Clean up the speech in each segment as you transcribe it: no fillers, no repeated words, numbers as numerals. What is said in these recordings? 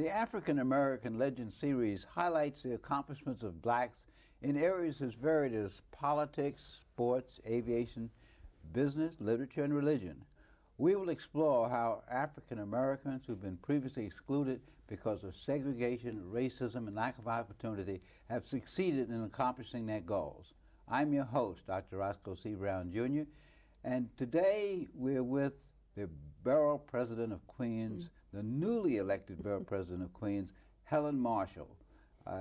The African American Legend series highlights the accomplishments of blacks in areas as varied as politics, sports, aviation, business, literature, and religion. We will explore how African Americans who've been previously excluded because of segregation, racism, and lack of opportunity have succeeded in accomplishing their goals. I'm your host, Dr. Roscoe C. Brown, Jr., and today we're with the Borough President of Queens, the newly elected Borough President of Queens, Helen Marshall.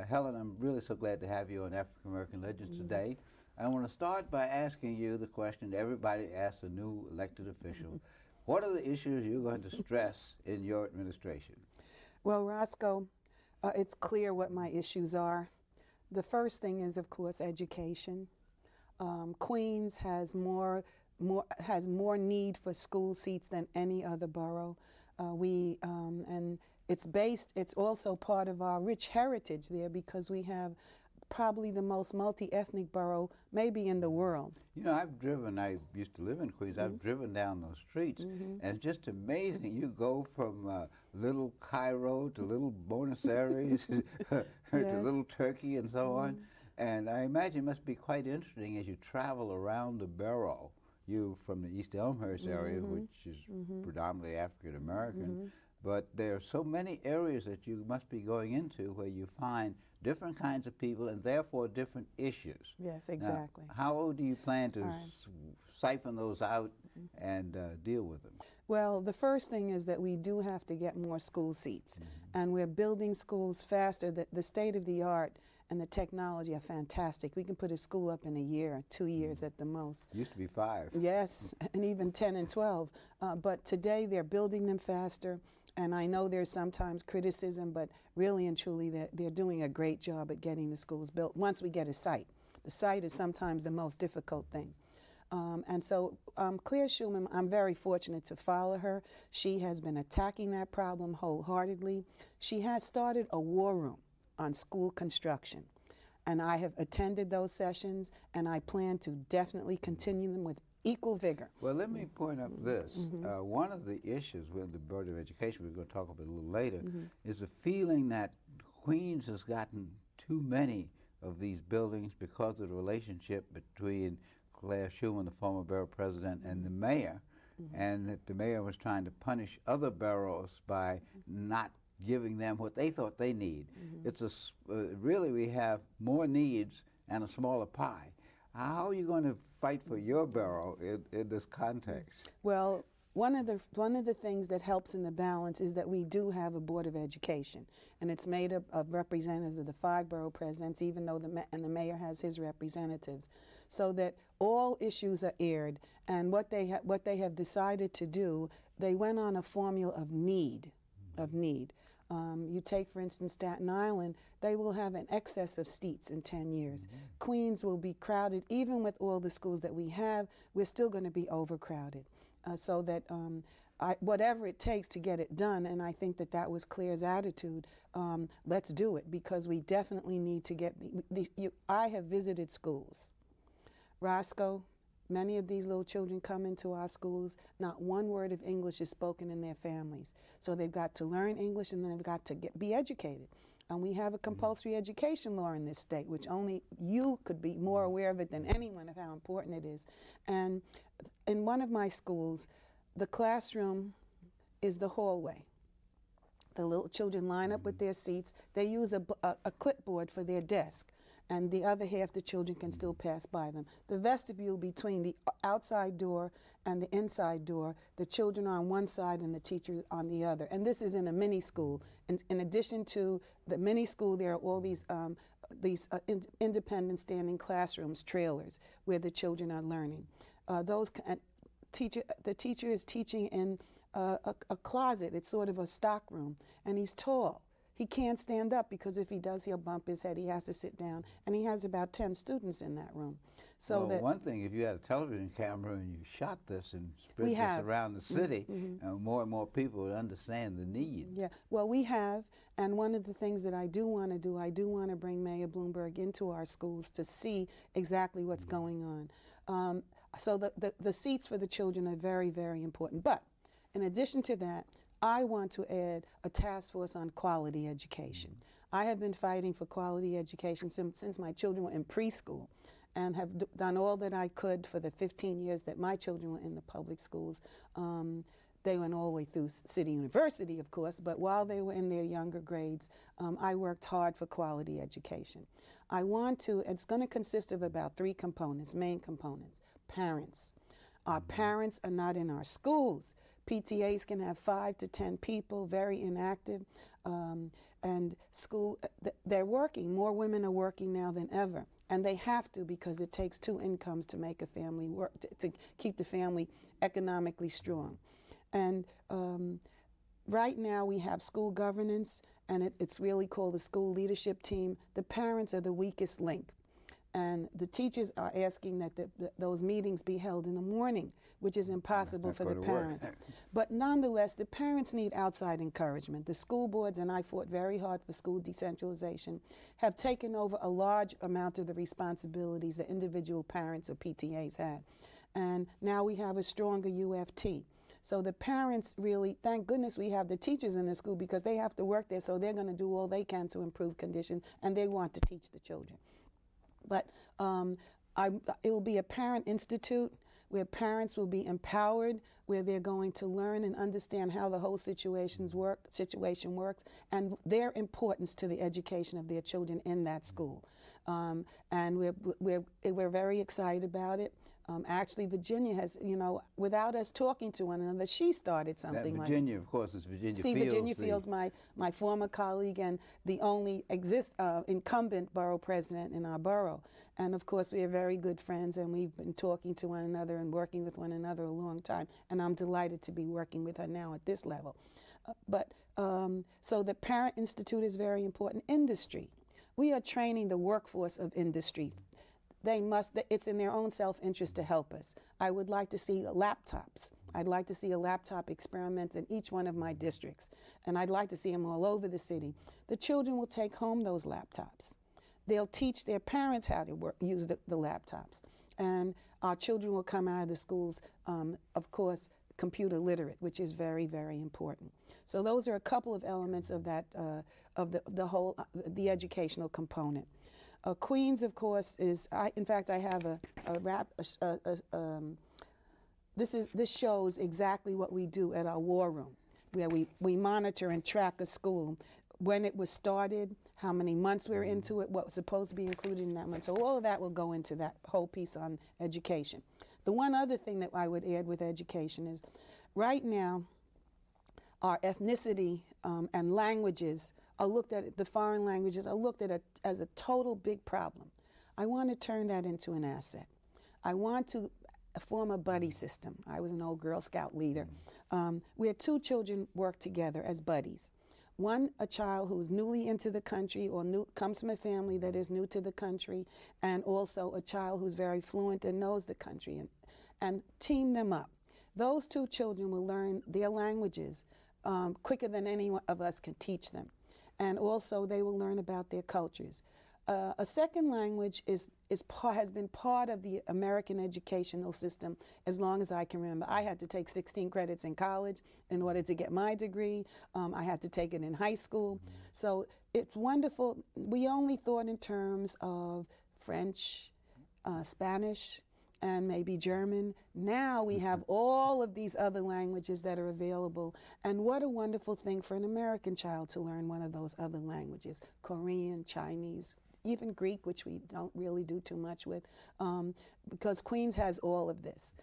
Helen, I'm really so glad to have you on African American Legends today. I want to start by asking you the question everybody asks a new elected official. What are the issues you're going to stress in your administration? Well, Roscoe, it's clear what my issues are. The first thing is, of course, education. Queens has more need for school seats than any other borough. And it's also part of our rich heritage there because we have probably the most multi-ethnic borough maybe in the world. You know, I used to live in Queens, I've driven down those streets, and it's just amazing. You go from Little Cairo to Little Buenos Aires to Little Turkey and so on. And I imagine it must be quite interesting as you travel around the borough. You from the East Elmhurst area, which is predominantly African American, but there are so many areas that you must be going into where you find different kinds of people and therefore different issues. Yes, exactly. Now, how do you plan to siphon those out and deal with them? Well, the first thing is that we do have to get more school seats, and we're building schools faster. The state of the art and the technology are fantastic. We can put a school up in a year, 2 years at the most. Used to be 5. Yes, and even 10 and 12. But today they're building them faster, and I know there's sometimes criticism, but really and truly they're doing a great job at getting the schools built once we get a site. The site is sometimes the most difficult thing. And so Claire Schulman, I'm very fortunate to follow her. She has been attacking that problem wholeheartedly. She has started a war room on school construction, and I have attended those sessions, and I plan to definitely continue them with equal vigor. Well, let me point out this. One of the issues with the Board of Education, we're going to talk about a little later, is the feeling that Queens has gotten too many of these buildings because of the relationship between Claire Schulman, the former borough president, and the mayor, and that the mayor was trying to punish other boroughs by not giving them what they thought they need. It's really we have more needs and a smaller pie. How are you going to fight for your borough in this context? Well, one of the things that helps in the balance is that we do have a Board of Education, and it's made up of representatives of the 5 borough presidents, even though the mayor has his representatives, so that all issues are aired. And what they have decided to do, they went on a formula of need. You take, for instance, Staten Island, they will have an excess of seats in 10 years. Queens will be crowded. Even with all the schools that we have, we're still going to be overcrowded. So that whatever it takes to get it done, and I think that was Claire's attitude, let's do it, because we definitely need to get I have visited schools. Roscoe, many of these little children come into our schools, not one word of English is spoken in their families. So they've got to learn English, and then they've got to be educated. And we have a compulsory education law in this state, which only you could be more aware of it than anyone of how important it is. And in one of my schools, the classroom is the hallway. The little children line up with their seats. They use a clipboard for their desk, and the other half the children can still pass by them. The vestibule between the outside door and the inside door, the children are on one side and the teacher on the other. And this is in a mini school. And in addition to the mini school, there are all these independent standing classrooms, trailers, where the children are learning. The teacher is teaching in a closet. It's sort of a stock room, and he's tall. He can't stand up because if he does, he'll bump his head. He has to sit down, and he has about 10 students in that room. So well, one thing, if you had a television camera and you shot this and spread this around the city, more and more people would understand the need. Yeah, well, we have, and one of the things that I do want to do, I do want to bring Mayor Bloomberg into our schools to see exactly what's going on. So the seats for the children are very, very important. But in addition to that, I want to add a task force on quality education. I have been fighting for quality education since my children were in preschool, and have done all that I could for the 15 years that my children were in the public schools. They went all the way through City University, of course, but while they were in their younger grades, I worked hard for quality education. I want to, it's going to consist of about 3 components, main components. Parents. Our parents are not in our schools. PTAs can have 5 to 10 people, very inactive, and school, they're working. More women are working now than ever, and they have to, because it takes 2 incomes to make a family work, to keep the family economically strong. And right now we have school governance, and it's really called the school leadership team. The parents are the weakest link. And the teachers are asking that those meetings be held in the morning, which is impossible for the parents. But nonetheless, the parents need outside encouragement. The school boards, and I fought very hard for school decentralization, have taken over a large amount of the responsibilities that individual parents or PTAs had. And now we have a stronger UFT. So the parents really, thank goodness we have the teachers in the school, because they have to work there, so they're going to do all they can to improve conditions, and they want to teach the children. But it will be a parent institute where parents will be empowered, where they're going to learn and understand how the whole situation works, and their importance to the education of their children in that school. And we're very excited about it. Actually, Virginia has, without us talking to one another, she started something like that. Virginia, of course, is Virginia Fields. See, Virginia Fields, my former colleague and the only incumbent borough president in our borough. And of course, we are very good friends, and we've been talking to one another and working with one another a long time. And I'm delighted to be working with her now at this level. So the Parent Institute is very important. Industry. We are training the workforce of industry. It's in their own self-interest to help us. I would like to see laptops. I'd like to see a laptop experiment in each one of my districts, and I'd like to see them all over the city. The children will take home those laptops. They'll teach their parents how to use the laptops, and our children will come out of the schools, of course, computer literate, which is very, very important. So those are a couple of elements of that, of the educational component. Queens, of course, in fact, I have this shows exactly what we do at our war room, where we monitor and track a school, when it was started, how many months we're into it, what was supposed to be included in that month. So all of that will go into that whole piece on education. The one other thing that I would add with education is, right now, our ethnicity and languages are looked at, the foreign languages are looked at as a total big problem. I want to turn that into an asset. I want to form a buddy system. I was an old Girl Scout leader, where 2 children work together as buddies. One, a child who's newly into the country or comes from a family that is new to the country, and also a child who's very fluent and knows the country, and team them up. Those 2 children will learn their languages quicker than any of us can teach them. And also they will learn about their cultures. A second language has been part of the American educational system as long as I can remember. I had to take 16 credits in college in order to get my degree. I had to take it in high school. So it's wonderful. We only thought in terms of French, Spanish, and maybe German. Now we have all of these other languages that are available, and what a wonderful thing for an American child to learn one of those other languages, Korean, Chinese, even Greek, which we don't really do too much with, because Queens has all of this.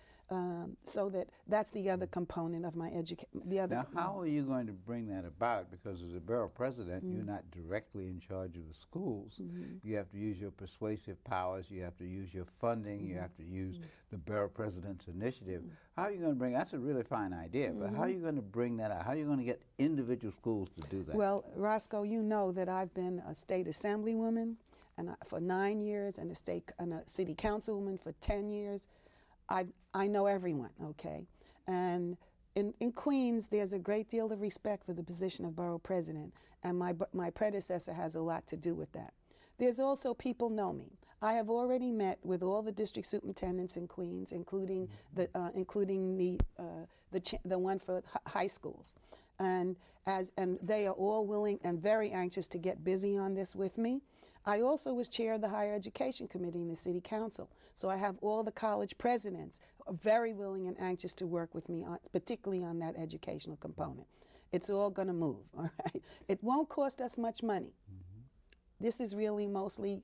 So that's the other component of my education. Now, how are you going to bring that about? Because as a borough president, you're not directly in charge of the schools. You have to use your persuasive powers. You have to use your funding. You have to use the borough president's initiative. How are you going to bring? That's a really fine idea, but how are you going to bring that out? How are you going to get individual schools to do that? Well, Roscoe, you know that I've been a state assemblywoman for 9 years, and a city councilwoman for 10 years. I know everyone, okay? And in Queens, there's a great deal of respect for the position of borough president, and my predecessor has a lot to do with that. There's also people know me. I have already met with all the district superintendents in Queens, including the one for high schools. And they are all willing and very anxious to get busy on this with me. I also was chair of the Higher Education Committee in the City Council, so I have all the college presidents very willing and anxious to work with me, particularly on that educational component. It's all going to move, all right? It won't cost us much money. This is really mostly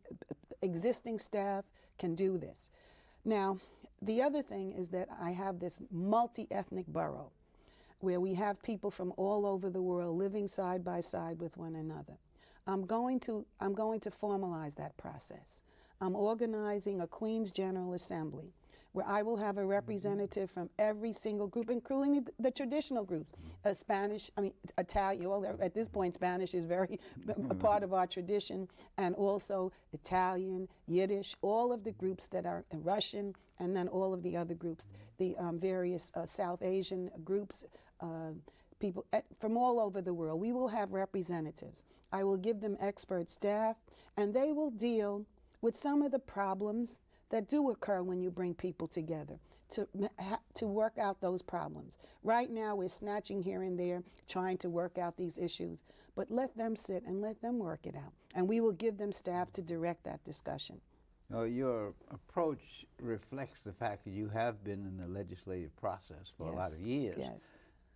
existing staff can do this. Now, the other thing is that I have this multi-ethnic borough where we have people from all over the world living side by side with one another. I'm going to formalize that process. I'm organizing a Queens General Assembly where I will have a representative from every single group, including the traditional groups. Spanish, Italian, well, at this point, Spanish is very a part of our tradition, and also Italian, Yiddish, all of the groups that are Russian, and then all of the other groups, the various South Asian groups, people from all over the world. We will have representatives. I will give them expert staff, and they will deal with some of the problems that do occur when you bring people together to work out those problems. Right now, we're snatching here and there, trying to work out these issues, but let them sit and let them work it out. And we will give them staff to direct that discussion. Your approach reflects the fact that you have been in the legislative process for a lot of years. Yes.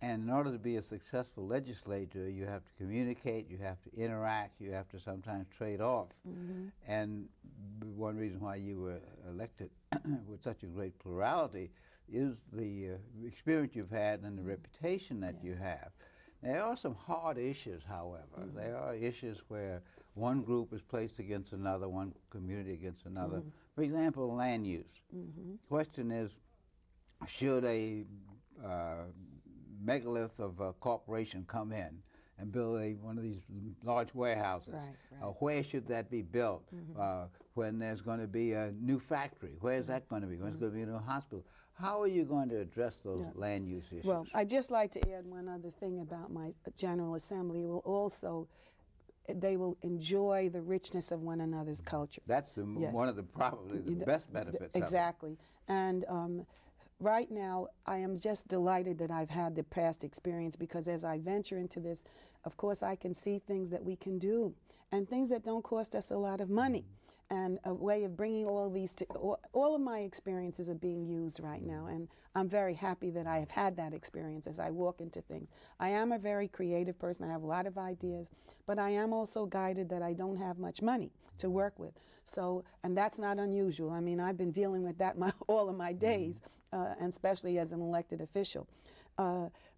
And in order to be a successful legislator, you have to communicate, you have to interact, you have to sometimes trade off. And one reason why you were elected with such a great plurality is the experience you've had and the reputation that you have. There are some hard issues, however. There are issues where one group is placed against another, one community against another. For example, land use. The question is, should a megalith of a corporation come in and build one of these large warehouses? Where should that be built? When there's going to be a new factory, where is that going to be? When it's going to be a new hospital? How are you going to address those land use issues? Well, I'd just like to add one other thing about my General Assembly. It will also, they will enjoy the richness of one another's culture. That's one of the probably the best benefits. Exactly. And right now, I am just delighted that I've had the past experience, because as I venture into this, of course, I can see things that we can do and things that don't cost us a lot of money. And a way of bringing all these, all of my experiences are being used right now. And I'm very happy that I have had that experience as I walk into things. I am a very creative person. I have a lot of ideas, but I am also guided that I don't have much money to work with. So, and that's not unusual. I mean, I've been dealing with that all of my days, and especially as an elected official.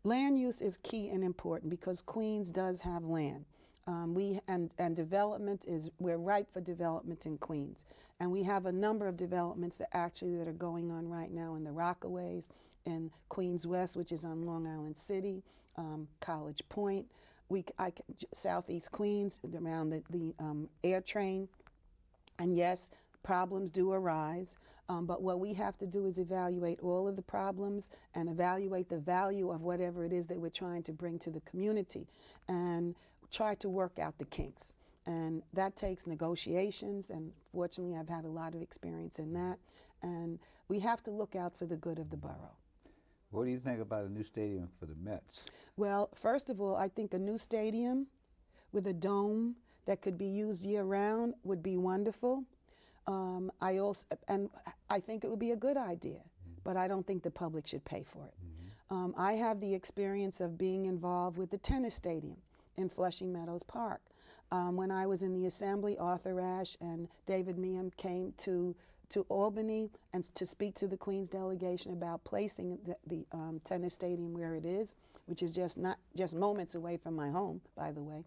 Land use is key and important because Queens does have land. And development we're ripe for development in Queens. And we have a number of developments that are going on right now in the Rockaways, in Queens West, which is on Long Island City, College Point, Southeast Queens, around the air train. And yes, problems do arise, but what we have to do is evaluate all of the problems and evaluate the value of whatever it is that we're trying to bring to the community, and try to work out the kinks. And that takes negotiations, and fortunately I've had a lot of experience in that. And we have to look out for the good of the borough. What do you think about a new stadium for the Mets? Well, first of all, I think a new stadium with a dome that could be used year-round would be wonderful. I think it would be a good idea, but I don't think the public should pay for it. I have the experience of being involved with the tennis stadium in Flushing Meadows Park. When I was in the Assembly, Arthur Ashe and David Meehan came to Albany and to speak to the Queens delegation about placing the tennis stadium where it is, which is just moments away from my home, by the way.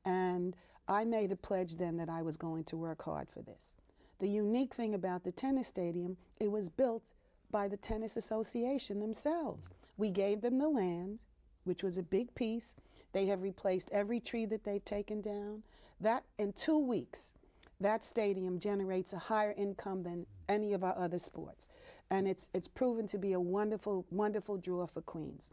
And I made a pledge then that I was going to work hard for this. The unique thing about the tennis stadium, it was built by the Tennis Association themselves. We gave them the land, which was a big piece. They have replaced every tree that they've taken down. That, in 2 weeks, that stadium generates a higher income than any of our other sports. And it's proven to be a wonderful, wonderful draw for Queens.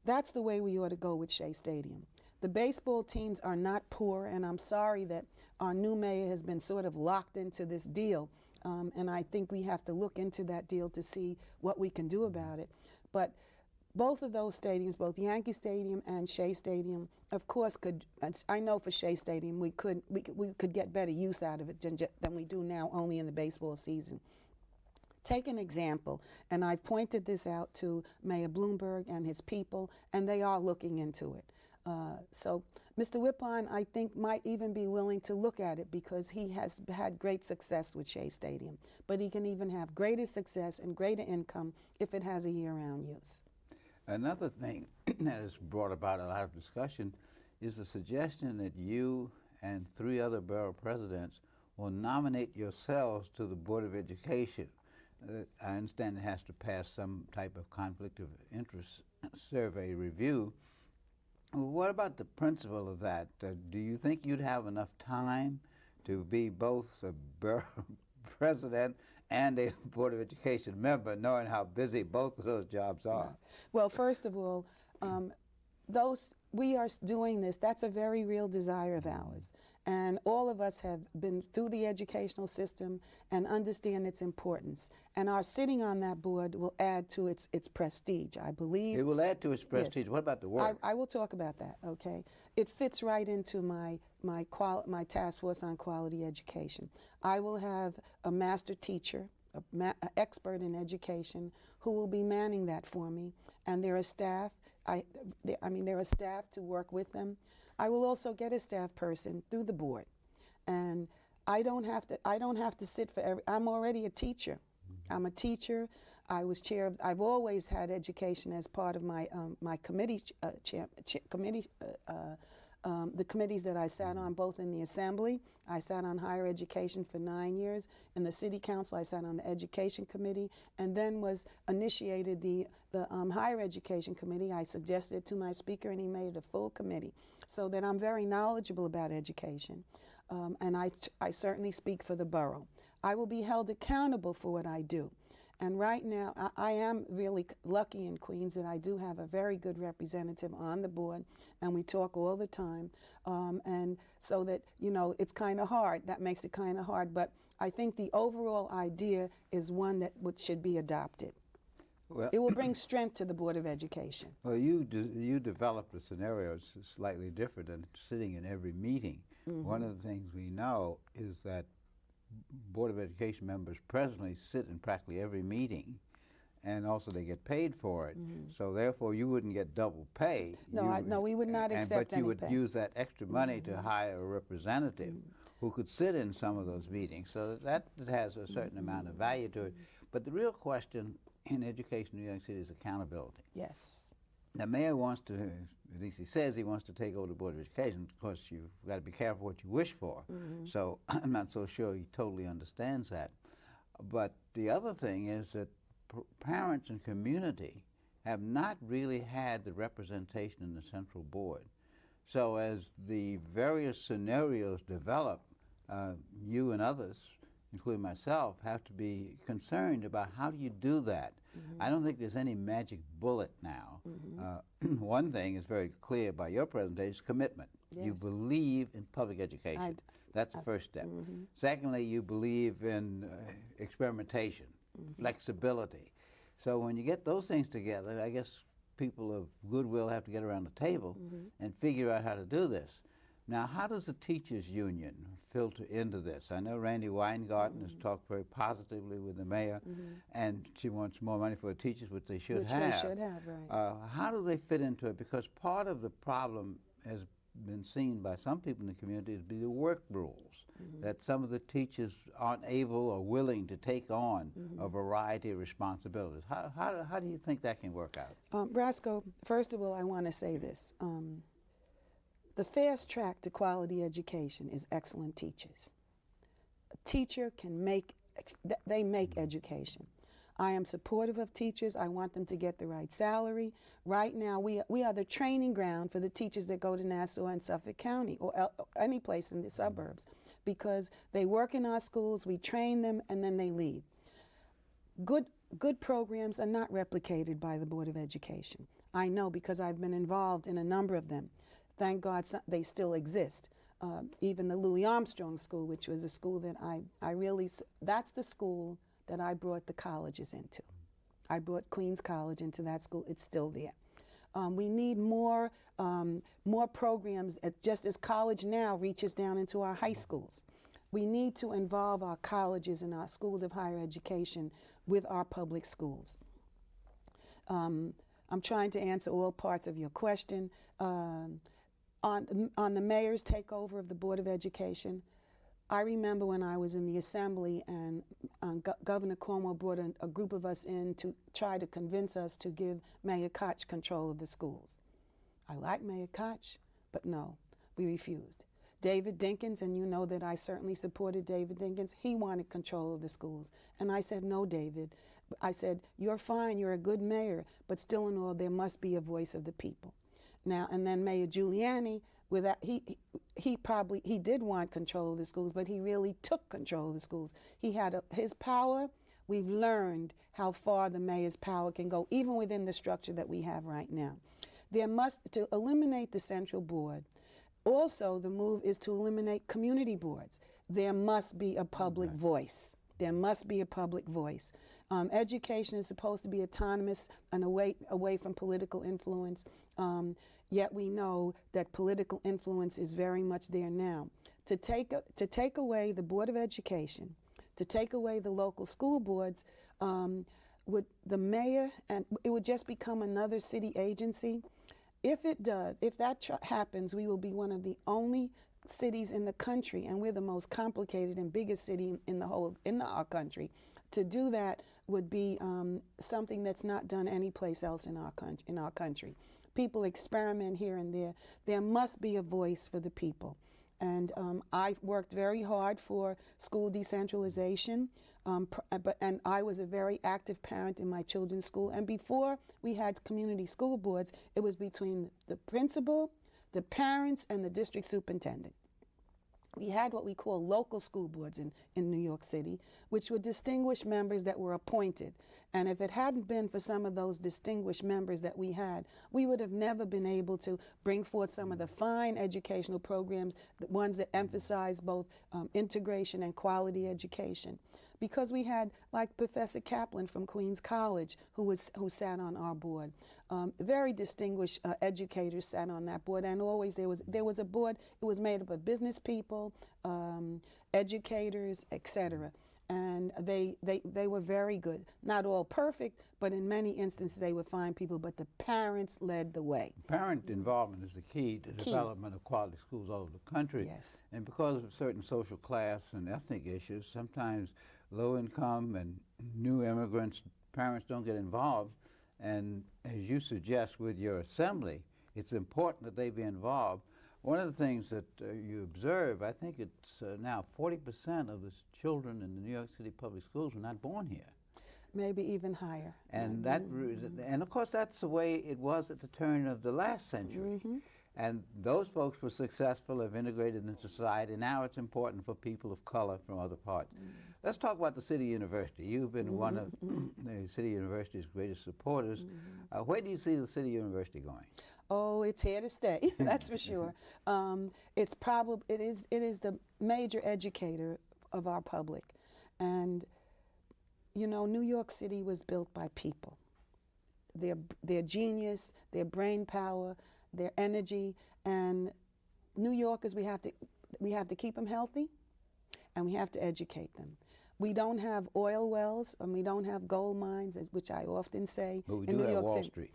That's the way we ought to go with Shea Stadium. The baseball teams are not poor, and I'm sorry that our new mayor has been sort of locked into this deal. And I think we have to look into that deal to see what we can do about it. But both of those stadiums, both Yankee Stadium and Shea Stadium, of course, could. I know for Shea Stadium, we could get better use out of it than we do now, only in the baseball season. Take an example, and I've pointed this out to Mayor Bloomberg and his people, and they are looking into it. So Mr. Whipon, I think, might even be willing to look at it because he has had great success with Shea Stadium. But he can even have greater success and greater income if it has a year-round use. Another thing that has brought about a lot of discussion is the suggestion that you and 3 other borough presidents will nominate yourselves to the Board of Education. I understand it has to pass some type of conflict of interest survey review. What about the principle of that? Do you think you'd have enough time to be both a borough president and a Board of Education member, knowing how busy both of those jobs are? Yeah. Well, first of all, we are doing this. That's a very real desire of ours. And all of us have been through the educational system and understand its importance. And our sitting on that board will add to its prestige, I believe. It will add to its prestige. Yes. What about the work? I will talk about that, okay? It fits right into my task force on quality education. I will have a master teacher, an expert in education, who will be manning that for me. And there are staff. There are staff to work with them. I will also get a staff person through the board, and I don't have to sit for I'm already a teacher. I'm a teacher. I was chair of. I've always had education as part of my my committee the committees that I sat on, both in the Assembly. I sat on higher education for 9 years. In the City Council, I sat on the Education Committee, and then was initiated the Higher Education Committee. I suggested it to my speaker, and he made it a full committee, so that I'm very knowledgeable about education. And I certainly speak for the borough. I will be held accountable for what I do. And right now, I am really lucky in Queens that I do have a very good representative on the board, and we talk all the time. And so that, it's kind of hard. That makes it kind of hard. But I think the overall idea is one that should be adopted. Well, it will bring strength to the Board of Education. Well, you developed a scenario slightly different than sitting in every meeting. Mm-hmm. One of the things we know is that Board of Education members presently sit in practically every meeting, and also they get paid for it. Mm-hmm. So therefore, you wouldn't get double pay. No, we would not accept but you would pay. Use that extra money to hire a representative who could sit in some of those meetings. So that has a certain amount of value to it. But the real question in education in New York City is accountability. Yes. The mayor wants to, at least he says he wants to take over the Board of Education. Of course, you've got to be careful what you wish for. Mm-hmm. So I'm not so sure he totally understands that. But the other thing is that parents and community have not really had the representation in the central board. So as the various scenarios develop, you and others, including myself, have to be concerned about how do you do that. Mm-hmm. I don't think there's any magic bullet now. Mm-hmm. One thing is very clear by your presentation, commitment. Yes. You believe in public education. That's the first step. Mm-hmm. Secondly, you believe in experimentation, flexibility. So when you get those things together, I guess people of goodwill have to get around the table and figure out how to do this. Now, how does the teachers' union filter into this? I know Randy Weingarten has talked very positively with the mayor, and she wants more money for the teachers, which they should have. Which they should have, right. How do they fit into it? Because part of the problem has been seen by some people in the community is the work rules, that some of the teachers aren't able or willing to take on a variety of responsibilities. How do you think that can work out? Brasco, first of all, I want to say this. The fast track to quality education is excellent teachers. A teacher can make education. I am supportive of teachers. I want them to get the right salary. Right now, we are the training ground for the teachers that go to Nassau and Suffolk County or any place in the suburbs, because they work in our schools, we train them, and then they leave. Good programs are not replicated by the Board of Education. I know because I've been involved in a number of them. Thank God they still exist. Even the Louis Armstrong School, which was a school that that's the school that I brought the colleges into. I brought Queens College into that school. It's still there. We need more programs, just as college now reaches down into our high schools. We need to involve our colleges and our schools of higher education with our public schools. I'm trying to answer all parts of your question. On the mayor's takeover of the Board of Education, I remember when I was in the assembly and Governor Cuomo brought a group of us in to try to convince us to give Mayor Koch control of the schools. I like Mayor Koch, but no, we refused. David Dinkins, and you know that I certainly supported David Dinkins, he wanted control of the schools. And I said, no, David. I said, you're fine, you're a good mayor, but still in all, there must be a voice of the people. Now, and then Mayor Giuliani, with that, he did want control of the schools, but he really took control of the schools. He had his power. We've learned how far the mayor's power can go, even within the structure that we have right now. To eliminate the central board, also the move is to eliminate community boards. There must be a public voice. There must be a public voice. Education is supposed to be autonomous and away from political influence. Yet we know that political influence is very much there now. To take away the Board of Education, to take away the local school boards, would the mayor, and it would just become another city agency. If that happens, we will be one of the only cities in the country, and we're the most complicated and biggest city in our country. To do that would be something that's not done anyplace else in our country. People experiment here and there. There must be a voice for the people. And I worked very hard for school decentralization, and I was a very active parent in my children's school. And before we had community school boards, it was between the principal, the parents, and the district superintendent. We had what we call local school boards in New York City, which were distinguished members that were appointed. And if it hadn't been for some of those distinguished members that we had, we would have never been able to bring forth some of the fine educational programs, the ones that emphasize both integration and quality education. Because we had, like Professor Kaplan from Queens College, who sat on our board. Very distinguished educators sat on that board, and always there was a board. It was made up of business people, educators, etc. And they were very good. Not all perfect, but in many instances they were fine people. But the parents led the way. Parent involvement is the key to the development of quality schools all over the country. Yes. And because of certain social class and ethnic issues, sometimes low income and new immigrants, parents don't get involved. And as you suggest with your assembly, it's important that they be involved. One of the things that you observe, I think it's now 40% of the children in the New York City public schools were not born here. Maybe even higher. And and of course that's the way it was at the turn of the last century. Mm-hmm. And those folks were successful, have integrated into society. Now it's important for people of color from other parts. Let's talk about the City University. You've been one of the City University's greatest supporters. Where do you see the City University going? Oh, it's here to stay. That's for sure. It is the major educator of our public, and you know, New York City was built by people. Their genius, their brain power, their energy, and New Yorkers, we have to keep them healthy, and we have to educate them. We don't have oil wells, and we don't have gold mines, which I often say. But we in do New have York Wall City. Street.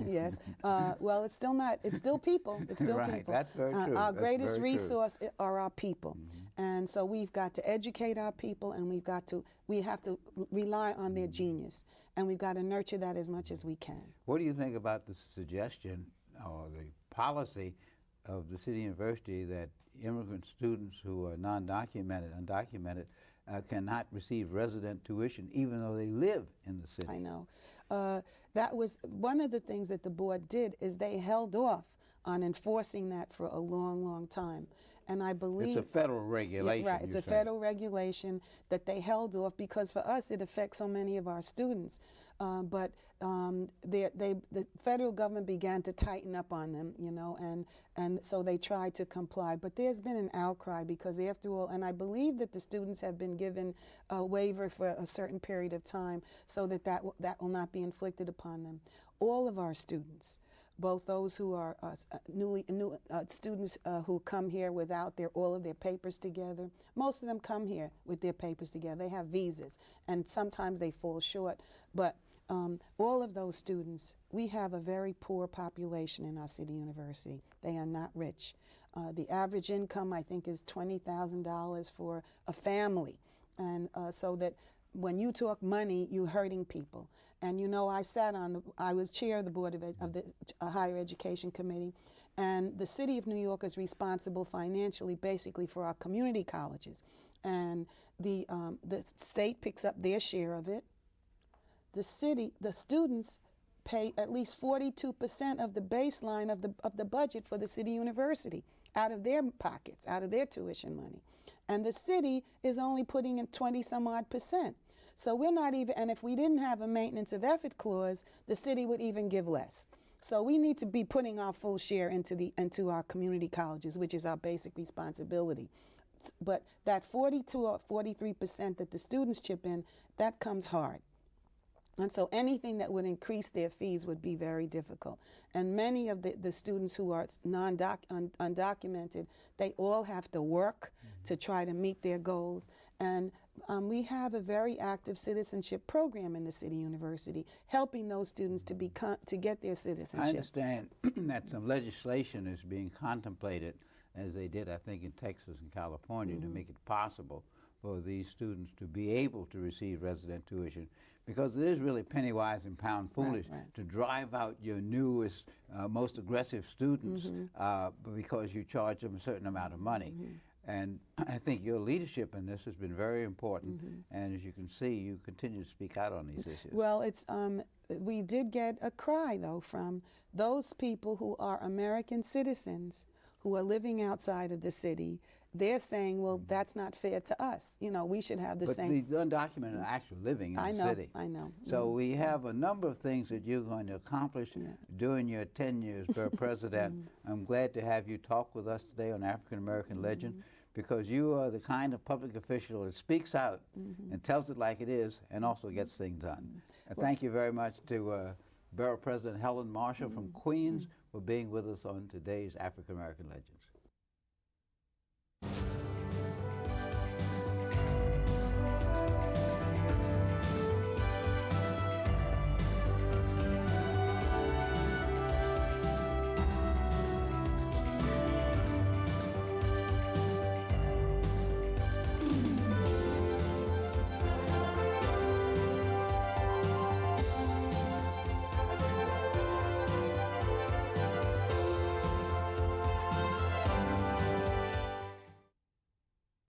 Yes. Well, it's still not. It's still people. It's still right, people. that's very true. Our That's greatest very resource are our people, and so we've got to educate our people, and we have to rely on their genius, and we've got to nurture that as much as we can. What do you think about the suggestion or the policy of the City University that immigrant students who are undocumented, cannot receive resident tuition even though they live in the city? I know. That was one of the things that the board did, is they held off on enforcing that for a long, long time. And I believe it's a federal regulation. Yeah, right. It's a federal regulation that they held off because for us it affects so many of our students. But the federal government began to tighten up on them, you know, and so they tried to comply. But there's been an outcry because after all, and I believe that the students have been given a waiver for a certain period of time so that will not be inflicted upon them. All of our students, both those who are students who come here without all of their papers together. Most of them come here with their papers together. They have visas, and sometimes they fall short. But all of those students, we have a very poor population in our city university. They are not rich. The average income, I think, is $20,000 for a family. And so that when you talk money, you're hurting people. And you know, I was chair of the board of the Higher Education Committee, and the city of New York is responsible financially, basically, for our community colleges. And the state picks up their share of it. The students pay at least 42% of the baseline of the budget for the city university out of their pockets, out of their tuition money. And the city is only putting in 20-some-odd%. So we're not even, and if we didn't have a maintenance of effort clause, the city would even give less. So we need to be putting our full share into our community colleges, which is our basic responsibility. But that 42 or 43% that the students chip in, that comes hard. And so anything that would increase their fees would be very difficult. And many of the students who are undocumented, they all have to work to try to meet their goals. And we have a very active citizenship program in the city university, helping those students to get their citizenship. I understand that some legislation is being contemplated, as they did, I think, in Texas and California, to make it possible for these students to be able to receive resident tuition, because it is really penny wise and pound foolish to drive out your newest, most aggressive students because you charge them a certain amount of money. And I think your leadership in this has been very important, and as you can see, you continue to speak out on these issues. Well, we did get a cry, though, from those people who are American citizens who are living outside of the city. They're saying, well, that's not fair to us. You know, we should have the same. But the undocumented are actually living in the city. I know. So we have a number of things that you're going to accomplish during your 10 years, Borough President. I'm glad to have you talk with us today on African American Legend, because you are the kind of public official that speaks out and tells it like it is and also gets things done. Thank you very much to Borough President Helen Marshall from Queens for being with us on today's African American Legends.